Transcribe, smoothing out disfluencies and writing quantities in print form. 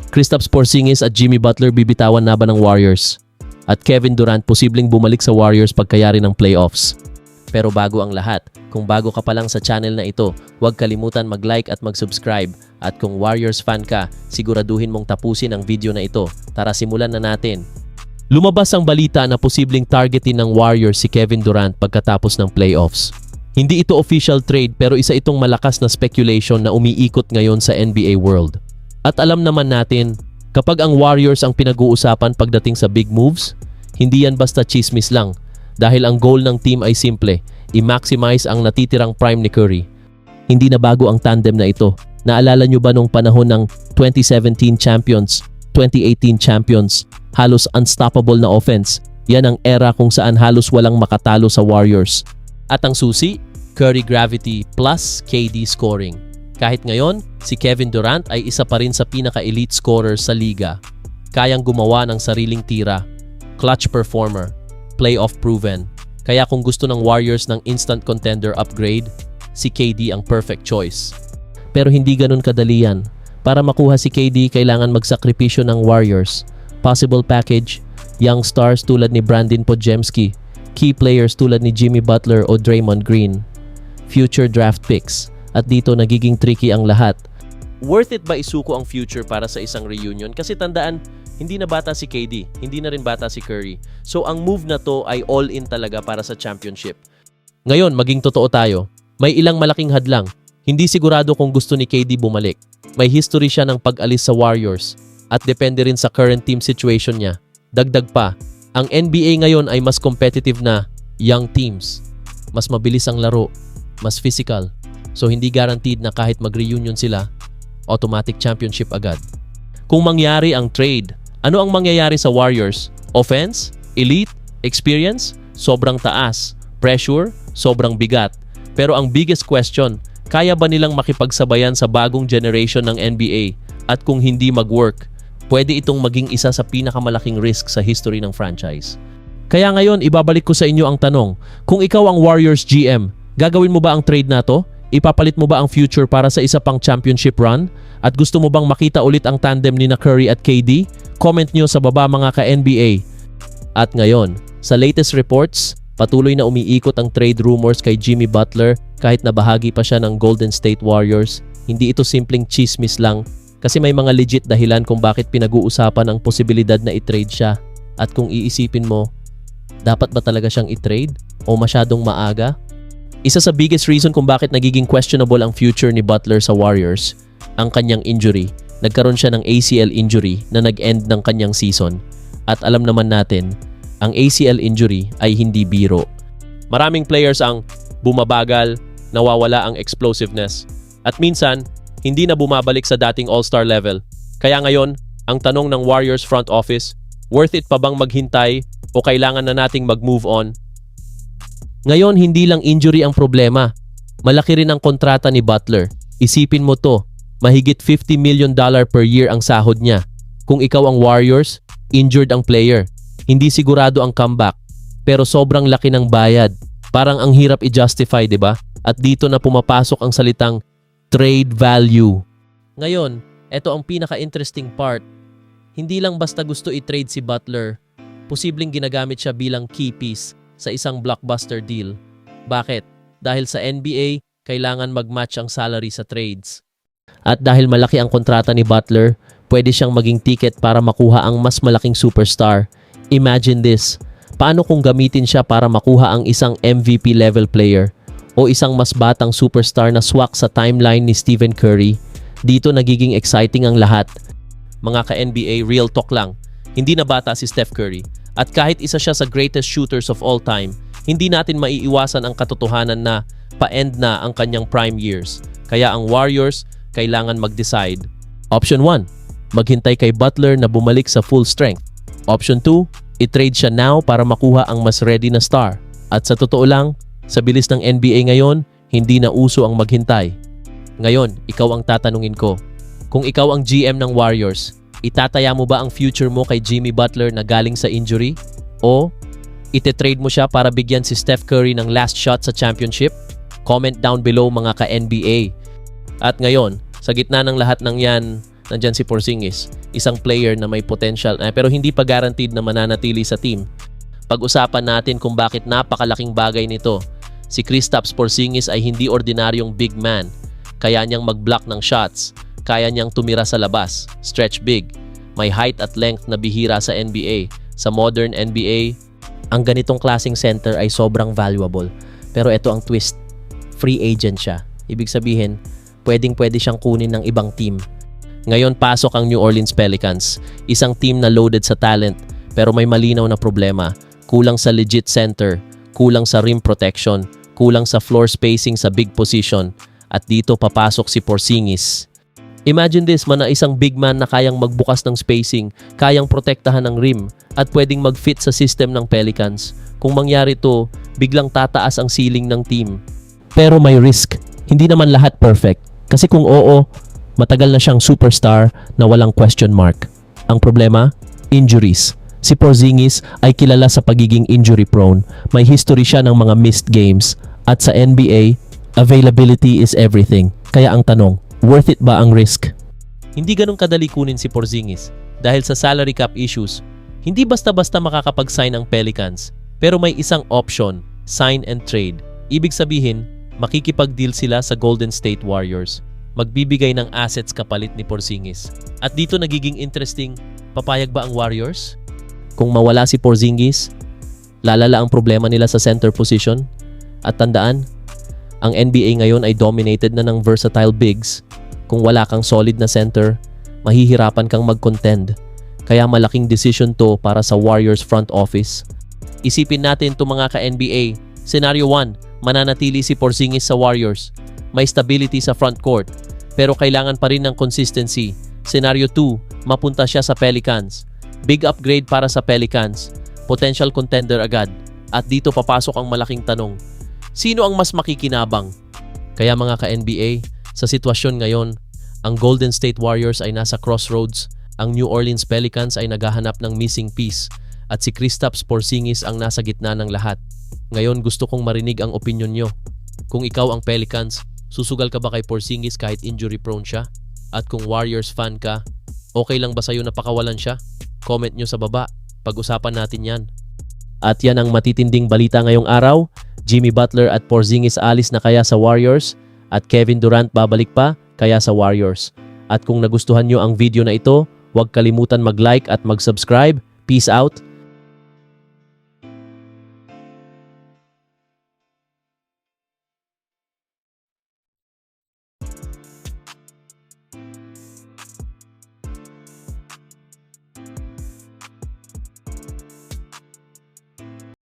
Kristaps Porzingis at Jimmy Butler bibitawan na ba ng Warriors? At Kevin Durant posibleng bumalik sa Warriors pagkayari ng playoffs. Pero bago ang lahat, kung bago ka pa lang sa channel na ito, huwag kalimutan mag-like at mag-subscribe. At kung Warriors fan ka, siguraduhin mong tapusin ang video na ito. Tara simulan na natin. Lumabas ang balita na posibleng targetin ng Warriors si Kevin Durant pagkatapos ng playoffs. Hindi ito official trade pero isa itong malakas na speculation na umiikot ngayon sa NBA world. At alam naman natin, kapag ang Warriors ang pinag-uusapan pagdating sa big moves, hindi yan basta chismis lang. Dahil ang goal ng team ay simple, i-maximize ang natitirang prime ni Curry. Hindi na bago ang tandem na ito. Naalala nyo ba nung panahon ng 2017 champions, 2018 champions, halos unstoppable na offense? Yan ang era kung saan halos walang makatalo sa Warriors. At ang susi, Curry gravity plus KD scoring. Kahit ngayon, si Kevin Durant ay isa pa rin sa pinaka-elite scorer sa liga. Kayang gumawa ng sariling tira, clutch performer, playoff proven. Kaya kung gusto ng Warriors ng instant contender upgrade, si KD ang perfect choice. Pero hindi ganun kadali yan. Para makuha si KD, kailangan magsakripisyo ng Warriors. Possible package, young stars tulad ni Brandon Podziemski, key players tulad ni Jimmy Butler o Draymond Green, future draft picks. At dito nagiging tricky ang lahat. Worth it ba isuko ang future para sa isang reunion? Kasi tandaan, hindi na bata si KD, hindi na rin bata si Curry. So ang move na to ay all-in talaga para sa championship. Ngayon, maging totoo tayo. May ilang malaking hadlang. Hindi sigurado kung gusto ni KD bumalik. May history siya ng pag-alis sa Warriors. At depende rin sa current team situation niya. Dagdag pa, ang NBA ngayon ay mas competitive na young teams. Mas mabilis ang laro, mas physical. So hindi guaranteed na kahit mag-reunion sila, automatic championship agad. Kung mangyari ang trade, ano ang mangyayari sa Warriors? Offense? Elite? Experience? Sobrang taas. Pressure? Sobrang bigat. Pero ang biggest question, kaya ba nilang makipagsabayan sa bagong generation ng NBA? At kung hindi mag-work, pwede itong maging isa sa pinakamalaking risk sa history ng franchise. Kaya ngayon, ibabalik ko sa inyo ang tanong, kung ikaw ang Warriors GM, gagawin mo ba ang trade na to? Ipapalit mo ba ang future para sa isa pang championship run? At gusto mo bang makita ulit ang tandem ni Curry at KD? Comment nyo sa baba mga ka-NBA. At ngayon, sa latest reports, patuloy na umiikot ang trade rumors kay Jimmy Butler kahit na bahagi pa siya ng Golden State Warriors. Hindi ito simpleng chismis lang kasi may mga legit dahilan kung bakit pinag-uusapan ang posibilidad na i-trade siya. At kung iisipin mo, dapat ba talaga siyang i-trade? O masyadong maaga? Isa sa biggest reason kung bakit nagiging questionable ang future ni Butler sa Warriors, ang kanyang injury. Nagkaroon siya ng ACL injury na nag-end ng kanyang season. At alam naman natin, ang ACL injury ay hindi biro. Maraming players ang bumabagal, nawawala ang explosiveness, at minsan, hindi na bumabalik sa dating all-star level. Kaya ngayon, ang tanong ng Warriors front office, worth it pa bang maghintay o kailangan na nating mag-move on? Ngayon, hindi lang injury ang problema. Malaki rin ang kontrata ni Butler. Isipin mo to, mahigit $50 million per year ang sahod niya. Kung ikaw ang Warriors, injured ang player. Hindi sigurado ang comeback. Pero sobrang laki ng bayad. Parang ang hirap i-justify, di ba? At dito na pumapasok ang salitang trade value. Ngayon, ito ang pinaka-interesting part. Hindi lang basta gusto i-trade si Butler. Posibleng ginagamit siya bilang key piece sa isang blockbuster deal. Bakit? Dahil sa NBA, kailangan mag-match ang salary sa trades. At dahil malaki ang kontrata ni Butler, pwede siyang maging ticket para makuha ang mas malaking superstar. Imagine this, paano kung gamitin siya para makuha ang isang MVP level player o isang mas batang superstar na swak sa timeline ni Stephen Curry? Dito nagiging exciting ang lahat. Mga ka-NBA, real talk lang, hindi na bata si Steph Curry. At kahit isa siya sa greatest shooters of all time, hindi natin maiiwasan ang katotohanan na pa-end na ang kanyang prime years. Kaya ang Warriors kailangan mag-decide. Option 1, maghintay kay Butler na bumalik sa full strength. Option 2, i-trade siya now para makuha ang mas ready na star. At sa totoo lang, sa bilis ng NBA ngayon, hindi na uso ang maghintay. Ngayon, ikaw ang tatanungin ko. Kung ikaw ang GM ng Warriors, itataya mo ba ang future mo kay Jimmy Butler na galing sa injury? O ite-trade mo siya para bigyan si Steph Curry ng last shot sa championship? Comment down below mga ka-NBA. At ngayon, sa gitna ng lahat ng yan, nandyan si Porzingis, isang player na may potential pero hindi pa guaranteed na mananatili sa team. Pag-usapan natin kung bakit napakalaking bagay nito. Si Kristaps Porzingis ay hindi ordinaryong big man. Kaya niyang mag-block ng shots, kaya niyang tumira sa labas, stretch big. May height at length na bihira sa NBA. Sa modern NBA, ang ganitong klaseng center ay sobrang valuable. Pero ito ang twist, free agent siya. Ibig sabihin, pwedeng-pwede siyang kunin ng ibang team. Ngayon pasok ang New Orleans Pelicans, isang team na loaded sa talent pero may malinaw na problema. Kulang sa legit center, kulang sa rim protection, kulang sa floor spacing sa big position at dito papasok si Porzingis. Imagine this, isang big man na kayang magbukas ng spacing, kayang protektahan ng rim at pwedeng mag-fit sa system ng Pelicans. Kung mangyari to, biglang tataas ang ceiling ng team. Pero may risk. Hindi naman lahat perfect. Kasi kung oo, matagal na siyang superstar na walang question mark. Ang problema? Injuries. Si Porzingis ay kilala sa pagiging injury prone. May history siya ng mga missed games. At sa NBA, availability is everything. Kaya ang tanong, worth it ba ang risk? Hindi ganun kadali kunin si Porzingis. Dahil sa salary cap issues, hindi basta-basta makakapag-sign ang Pelicans. Pero may isang option, sign and trade. Ibig sabihin, makikipag-deal sila sa Golden State Warriors. Magbibigay ng assets kapalit ni Porzingis. At dito nagiging interesting, papayag ba ang Warriors? Kung mawala si Porzingis, lalala ang problema nila sa center position. At tandaan, ang NBA ngayon ay dominated na ng versatile bigs. Kung wala kang solid na center, mahihirapan kang mag-contend. Kaya malaking decision to para sa Warriors front office. Isipin natin ito mga ka-NBA. Scenario 1, mananatili si Porzingis sa Warriors. May stability sa front court, pero kailangan pa rin ng consistency. Scenario 2, mapunta siya sa Pelicans. Big upgrade para sa Pelicans. Potential contender agad. At dito papasok ang malaking tanong. Sino ang mas makikinabang? Kaya mga ka-NBA, sa sitwasyon ngayon, ang Golden State Warriors ay nasa crossroads. Ang New Orleans Pelicans ay naghahanap ng missing piece. At si Kristaps Porzingis ang nasa gitna ng lahat. Ngayon gusto kong marinig ang opinion nyo. Kung ikaw ang Pelicans, susugal ka ba kay Porzingis kahit injury prone siya? At kung Warriors fan ka, okay lang ba sa'yo na pakawalan siya? Comment nyo sa baba, pag-usapan natin yan. At yan ang matitinding balita ngayong araw. Jimmy Butler at Porzingis alis na kaya sa Warriors? At Kevin Durant babalik pa kaya sa Warriors? At kung nagustuhan nyo ang video na ito, huwag kalimutan mag-like at mag-subscribe. Peace out!